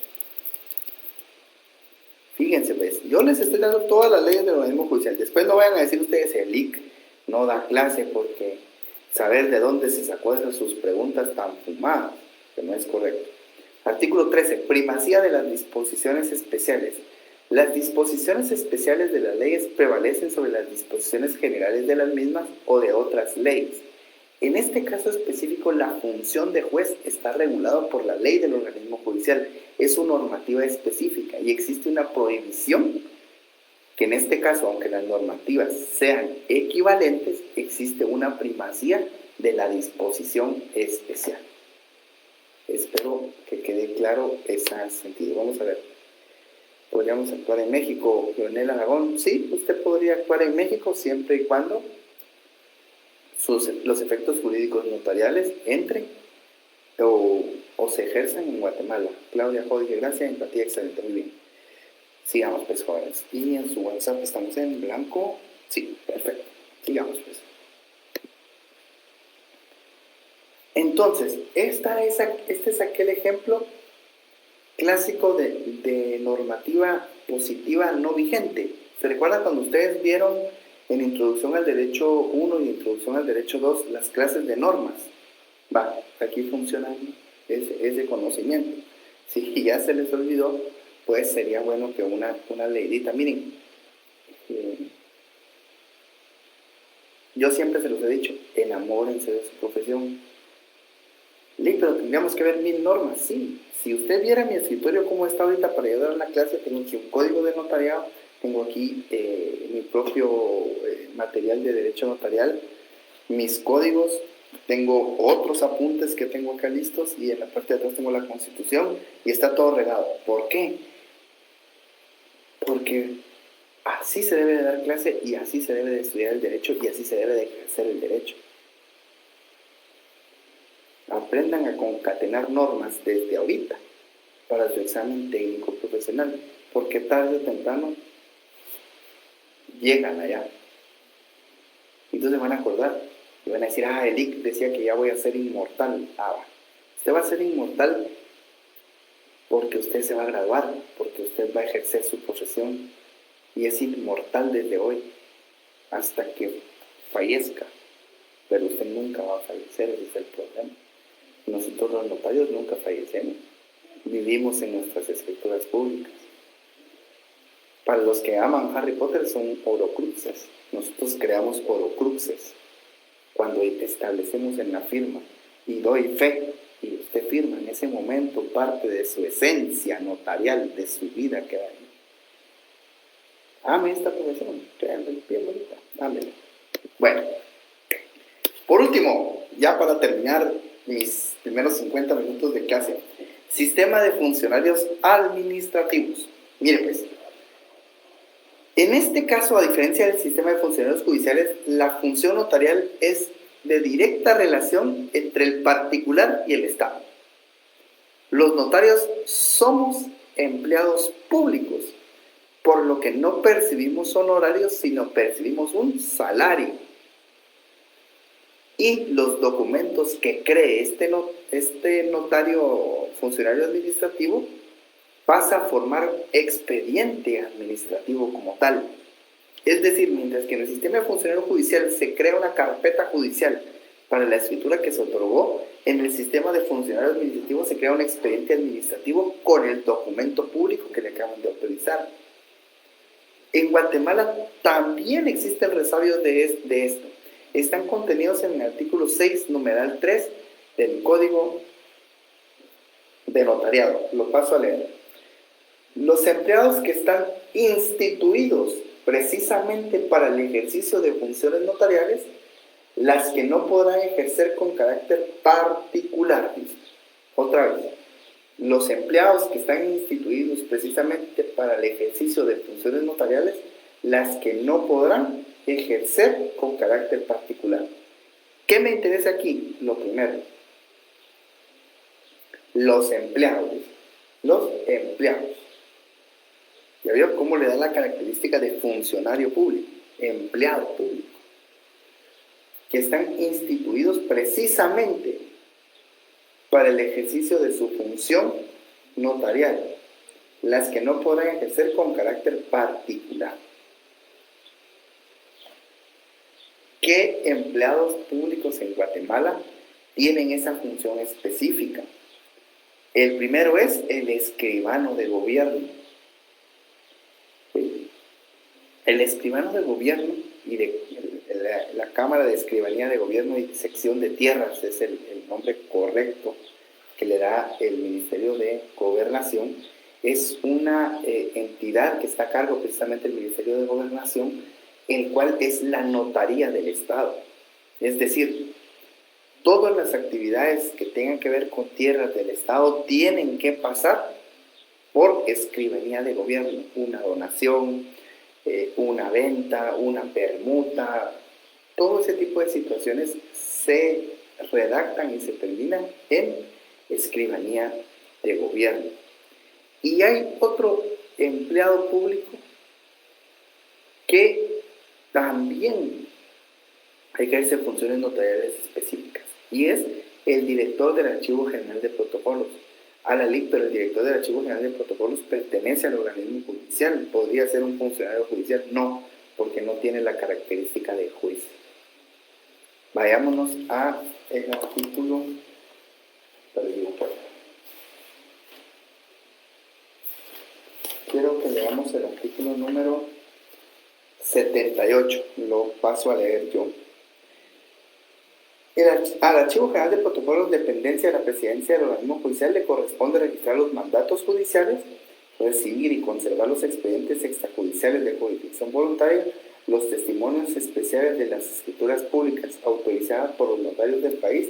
Fíjense, pues, Yo les estoy dando todas las leyes del organismo judicial. Después no vayan a decir ustedes, el IC no da clase porque saber de dónde se sacó esas sus preguntas tan fumadas, que no es correcto. Artículo 13. Primacía de las disposiciones especiales. Las disposiciones especiales de las leyes prevalecen sobre las disposiciones generales de las mismas o de otras leyes. En este caso específico, la función de juez está regulada por la ley del organismo judicial. Es una normativa específica y existe una prohibición que en este caso, aunque las normativas sean equivalentes, existe una primacía de la disposición especial. Espero que quede claro ese sentido. Vamos a ver. ¿Podríamos actuar en México, Leonel Aragón? Sí, usted podría actuar en México siempre y cuando los efectos jurídicos notariales entren o se ejerzan en Guatemala. Claudia Jorge, gracias, empatía, excelente, muy bien. Sigamos pues, jóvenes. Y en su WhatsApp estamos en blanco. Sí, perfecto. Sigamos pues. Entonces, este es aquel ejemplo clásico de normativa positiva no vigente. ¿Se recuerda cuando ustedes vieron en Introducción al Derecho 1 y Introducción al Derecho 2 las clases de normas? Va, aquí funciona ese conocimiento. Si ya se les olvidó, pues sería bueno que una leidita. Miren, yo siempre se los he dicho, enamórense de su profesión. Pero tendríamos que ver 1000 normas, sí. Si usted viera mi escritorio como está ahorita para ayudar a la clase, tengo aquí un código de notariado, tengo aquí mi propio material de derecho notarial, mis códigos, tengo otros apuntes que tengo acá listos y en la parte de atrás tengo la Constitución y está todo regado. ¿Por qué? Porque así se debe de dar clase y así se debe de estudiar el derecho y así se debe de ejercer el derecho. Aprendan a concatenar normas desde ahorita para su examen técnico profesional, porque tarde o temprano llegan allá. Entonces van a acordar y van a decir, el IC decía que ya voy a ser inmortal. Usted va a ser inmortal porque usted se va a graduar, porque usted va a ejercer su profesión y es inmortal desde hoy hasta que fallezca, pero usted nunca va a fallecer, ese es el problema. Nosotros los notarios nunca fallecemos, vivimos en nuestras escrituras públicas. Para los que aman Harry Potter son horocruxes, nosotros creamos horocruxes cuando establecemos en la firma y doy fe y usted firma en ese momento parte de su esencia notarial, de su vida que hay. Ame esta profesión, créanme, bien bonita, ámela. Bueno, por último, ya para terminar mis primeros 50 minutos de clase, sistema de funcionarios administrativos. Mire pues, en este caso, a diferencia del sistema de funcionarios judiciales, la función notarial es de directa relación entre el particular y el Estado. Los notarios somos empleados públicos, por lo que no percibimos honorarios, sino percibimos un salario. Y los documentos que cree este notario funcionario administrativo pasa a formar expediente administrativo como tal. Es decir, mientras que en el sistema de funcionario judicial se crea una carpeta judicial para la escritura que se otorgó, en el sistema de funcionario administrativo se crea un expediente administrativo con el documento público que le acaban de autorizar. En Guatemala también existen resabios de esto. Están contenidos en el artículo 6, numeral 3 del Código de Notariado. Lo paso a leer. Los empleados que están instituidos precisamente para el ejercicio de funciones notariales, las que no podrán ejercer con carácter particular. Otra vez, los empleados que están instituidos precisamente para el ejercicio de funciones notariales, las que no podrán ejercer con carácter particular. ¿Qué me interesa aquí? Lo primero, los empleados. ¿Ya vio cómo le da la característica de funcionario público, empleado público? Que están instituidos precisamente para el ejercicio de su función notarial. las que no podrán ejercer con carácter particular. ¿Qué empleados públicos en Guatemala tienen esa función específica? El primero es el escribano de gobierno. El escribano de gobierno y de la Cámara de Escribanía de Gobierno y Sección de Tierras es el nombre correcto que le da el Ministerio de Gobernación. Es una entidad que está a cargo precisamente del Ministerio de Gobernación, el cual es la notaría del Estado. Es decir, todas las actividades que tengan que ver con tierras del Estado tienen que pasar por escribanía de gobierno. Una donación, una venta, una permuta, todo ese tipo de situaciones se redactan y se terminan en escribanía de gobierno. Y hay otro empleado público que también ejerce funciones notariales específicas, y es el director del Archivo General de Protocolos. A la LIC, pero el director del Archivo General de Protocolos pertenece al organismo judicial. ¿Podría ser un funcionario judicial? No, porque no tiene la característica de juez. Vayámonos a el artículo. Quiero que leamos el artículo número 78. Lo paso a leer yo. Al Archivo General de Protocolos, dependencia de la Presidencia del organismo judicial, le corresponde registrar los mandatos judiciales, recibir y conservar los expedientes extrajudiciales de jurisdicción voluntaria, los testimonios especiales de las escrituras públicas autorizadas por los notarios del país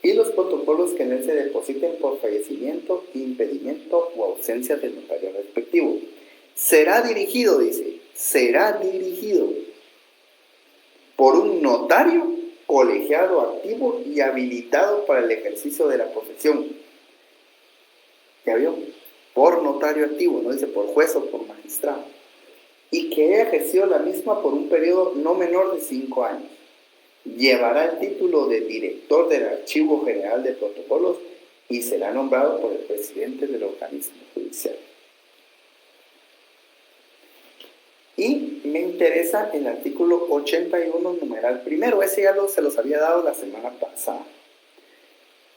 y los protocolos que en él se depositen por fallecimiento, impedimento o ausencia del notario respectivo. Será dirigido, dice, será dirigido por un notario colegiado, activo y habilitado para el ejercicio de la profesión. ¿Ya vio? Por notario activo, no dice por juez o por magistrado. Y que haya ejercido la misma por un periodo no menor de 5 años. Llevará el título de director del Archivo General de Protocolos y será nombrado por el presidente del organismo judicial. Y me interesa el artículo 81, numeral primero. Ese ya se los había dado la semana pasada.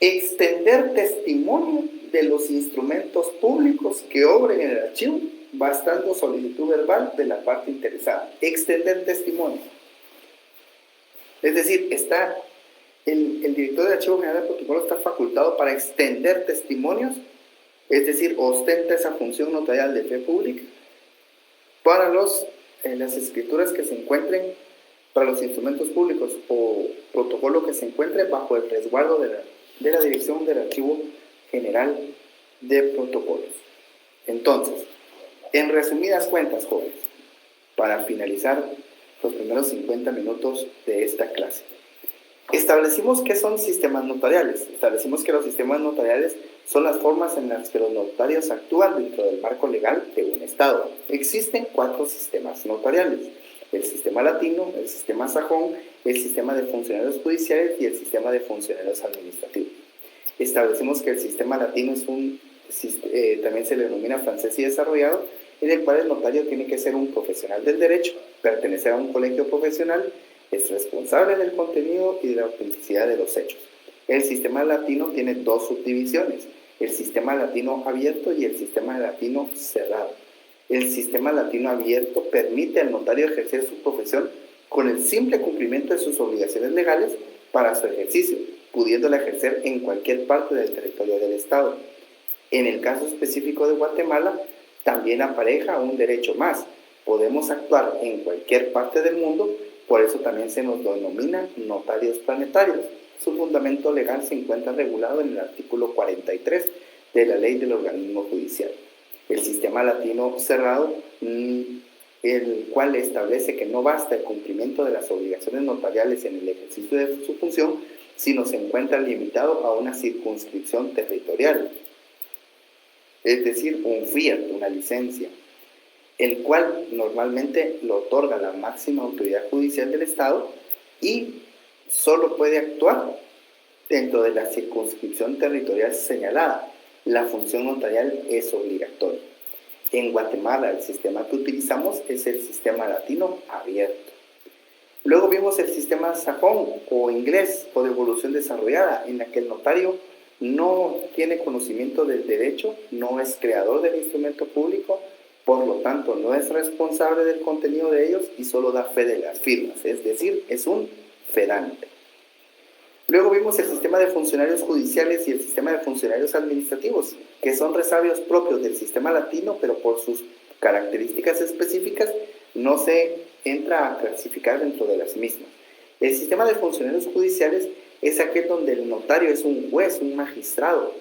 Extender testimonio de los instrumentos públicos que obren en el archivo, bastando solicitud verbal de la parte interesada. Extender testimonio. Es decir, está el director del Archivo General de Protocolos está facultado para extender testimonios, es decir, ostenta esa función notarial de fe pública para las escrituras que se encuentren, para los instrumentos públicos o protocolo que se encuentre bajo el resguardo de la dirección del Archivo General de Protocolos. Entonces, en resumidas cuentas, jóvenes, para finalizar los primeros 50 minutos de esta clase, establecimos qué son sistemas notariales. Establecimos que los sistemas notariales son las formas en las que los notarios actúan dentro del marco legal de un Estado. Existen 4 sistemas notariales: el sistema latino, el sistema sajón, el sistema de funcionarios judiciales y el sistema de funcionarios administrativos. Establecimos que el sistema latino también se le denomina francés y desarrollado, en el cual el notario tiene que ser un profesional del derecho, pertenecer a un colegio profesional, es responsable del contenido y de la autenticidad de los hechos. El sistema latino tiene 2 subdivisiones: el sistema latino abierto y el sistema latino cerrado. El sistema latino abierto permite al notario ejercer su profesión con el simple cumplimiento de sus obligaciones legales para su ejercicio, pudiéndola ejercer en cualquier parte del territorio del Estado. En el caso específico de Guatemala, también apareja un derecho más: podemos actuar en cualquier parte del mundo, por eso también se nos denomina notarios planetarios. Su fundamento legal se encuentra regulado en el artículo 43 de la Ley del Organismo Judicial. El sistema latino cerrado, el cual establece que no basta el cumplimiento de las obligaciones notariales en el ejercicio de su función, sino se encuentra limitado a una circunscripción territorial, es decir, un fiat, una licencia, el cual normalmente lo otorga la máxima autoridad judicial del Estado y solo puede actuar dentro de la circunscripción territorial señalada. La función notarial es obligatoria. En Guatemala, el sistema que utilizamos es el sistema latino abierto. Luego vimos el sistema sajón o inglés o de evolución desarrollada, en la que el notario no tiene conocimiento del derecho, no es creador del instrumento público, por lo tanto no es responsable del contenido de ellos y solo da fe de las firmas, es decir, es un fedante. Luego vimos el sistema de funcionarios judiciales y el sistema de funcionarios administrativos, que son resabios propios del sistema latino, pero por sus características específicas no se entra a clasificar dentro de las mismas. El sistema de funcionarios judiciales es aquel donde el notario es un juez, un magistrado,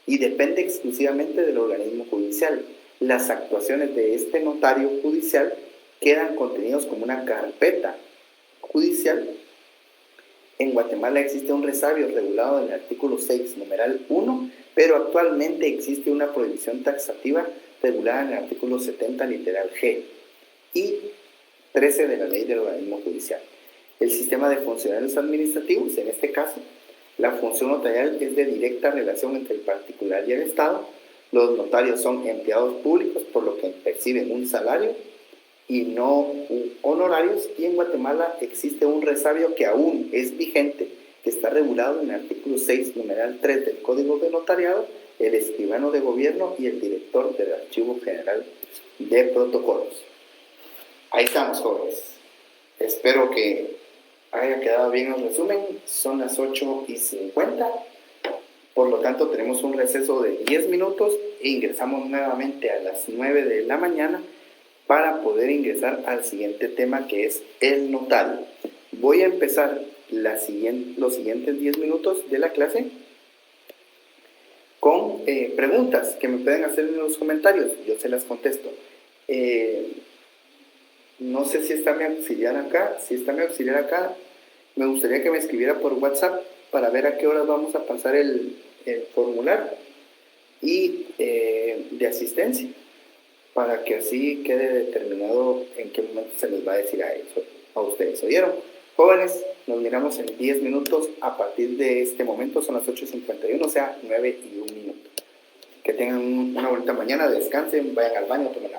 y depende exclusivamente del organismo judicial. Las actuaciones de este notario judicial quedan contenidos como una carpeta judicial. En Guatemala existe un resabio regulado en el artículo 6, numeral 1, pero actualmente existe una prohibición taxativa regulada en el artículo 70, literal G, y 13 de la ley del organismo judicial. El sistema de funcionarios administrativos, en este caso, la función notarial es de directa relación entre el particular y el Estado. Los notarios son empleados públicos, por lo que perciben un salario y no honorarios, y en Guatemala existe un resabio que aún es vigente, que está regulado en el artículo 6, numeral 3 del Código de Notariado, el escribano de gobierno y el director del Archivo General de Protocolos. Ahí estamos, jóvenes. Espero que haya quedado bien el resumen. Son las 8:50, por lo tanto tenemos un receso de 10 minutos e ingresamos nuevamente a las 9 de la mañana para poder ingresar al siguiente tema, que es el notario. Voy a empezar los siguientes 10 minutos de la clase con preguntas que me pueden hacer en los comentarios. Yo se las contesto. No sé si está mi auxiliar acá. Si está mi auxiliar acá, me gustaría que me escribiera por WhatsApp para ver a qué horas vamos a pasar el formulario y de asistencia, para que así quede determinado en qué momento se les va a decir a ustedes. ¿Oyeron? Jóvenes, nos miramos en 10 minutos a partir de este momento. Son las 8:51, o sea, 9:01. Que tengan una bonita mañana, descansen, vayan al baño, tomen